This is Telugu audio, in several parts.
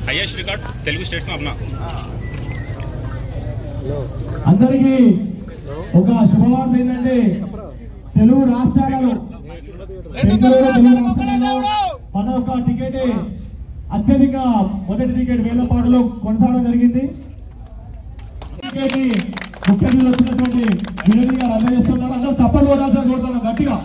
हाईएस्ट रिकॉर्ड तेलुगु स्टेट्स में अपना అందరికీ ఒక శుభవార్త ఏంటంటే తెలుగు రాష్ట్రాలలో మన ఒక టికెట్ అత్యధిక మొదటి టికెట్ వేలపాడులో కొనసాగడం జరిగింది. టికెట్ ముఖ్య అతిథులు వచ్చినటువంటి వినోద్ గారు అందజేస్తున్నారు. అందరూ చప్పట్లు కొట్టాల్సిన కోరుతున్నాం గట్టిగా.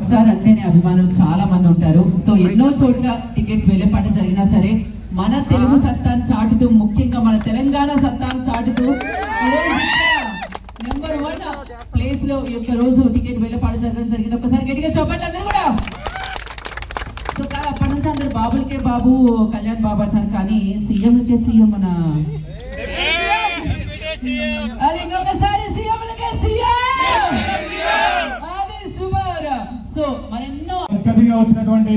స్టార్ అంటేనే అభిమానులు చాలా మంది ఉంటారు. సో ఎన్నో చోట్ల టికెట్స్ వేలంపాట జరిగినా సరే మన తెలుగు సత్తాను చాటుతూ, ముఖ్యంగా మన తెలంగాణ సత్తాను చాటుతూ నెంబర్ 1 ప్లేస్ లో ఈ యొక్క రోజు టికెట్ వేలంపాట జరగడం జరిగింది. ఒక్కసారి గట్టిగా చెప్పండి అందరూ కూడా. సో కాదు అప్పటి నుంచి అందరు బాబులకే బాబు, కళ్యాణ్ బాబు అంటారు, కానీ సీఎంలకే సీఎం మన అది ఇంకొకసారి సీఎంలకే సీఎం అది సూపర్. సో మరెన్నో అత్యధికంగా వచ్చినటువంటి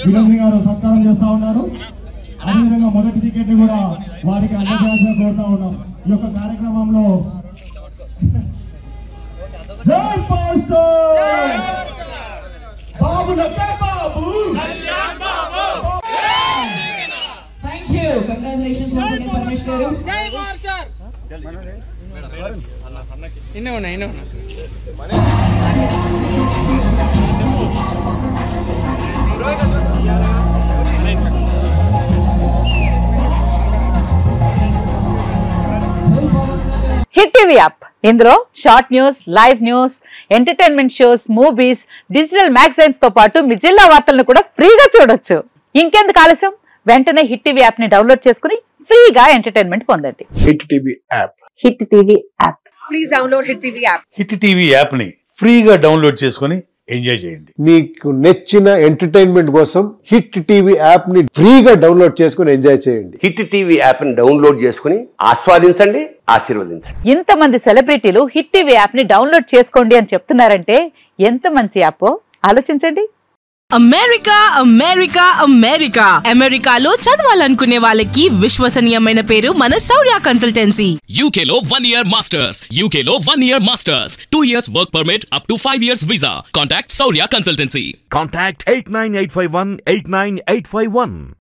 వినోద్ గారు సత్కారం చేస్తా ఉన్నారు. అదేవిధంగా మొదటి టికెట్ కూడా వారికి అందజేయాల్సిన కోరుతా ఉన్నాం. ఈ యొక్క కార్యక్రమంలో జై pastor Babu Babu thank you, congratulations Paramesh గారు. జై పాస్టర్ ఇన్నే ఉన్నా హిట్ టీవీ యాప్ ఇందులో short news, live news, entertainment shows, movies, digital magazines తో పాటు మీ జిల్లా వార్తలను కూడా ఫ్రీగా చూడొచ్చు. ఇంకెందుకు ఆలస్యం, వెంటనే హిట్ టీవీ యాప్ ని డౌన్లోడ్ చేసుకుని ఫ్రీగా ఎంటర్టైన్మెంట్ పొందండి. Hit TV app. Hit TV app. Please download hit TV app. Hit TV app ని ఫ్రీగా డౌన్లోడ్ చేసుకుని ఎంజాయ్ చేయండి. మీకు నచ్చిన ఎంటర్టైన్మెంట్ కోసం హిట్ టీవీ యాప్ ని ఫ్రీగా డౌన్లోడ్ చేసుకుని ఎంజాయ్ చేయండి. హిట్ టీవీ యాప్ ని డౌన్లోడ్ చేసుకుని ఆస్వాదించండి, ఆశీర్వదించండి. ఇంతమంది సెలబ్రిటీలు హిట్ టీవీ యాప్ ని డౌన్లోడ్ చేసుకోండి అని చెప్తున్నారంటే ఎంత మంచి యాప్ ఆలోచించండి. అమెరికా అమెరికా అమెరికా అమెరికాలో చదవాలనుకునే వాళ్ళకి విశ్వసనీయమైన పేరు మన శౌర్య కన్సల్టెన్సీ. UK లో 1 year masters, UK లో 1 year masters, 2 years work permit up to 5 years visa. Contact Saurya Consultancy. Contact 89851 89851.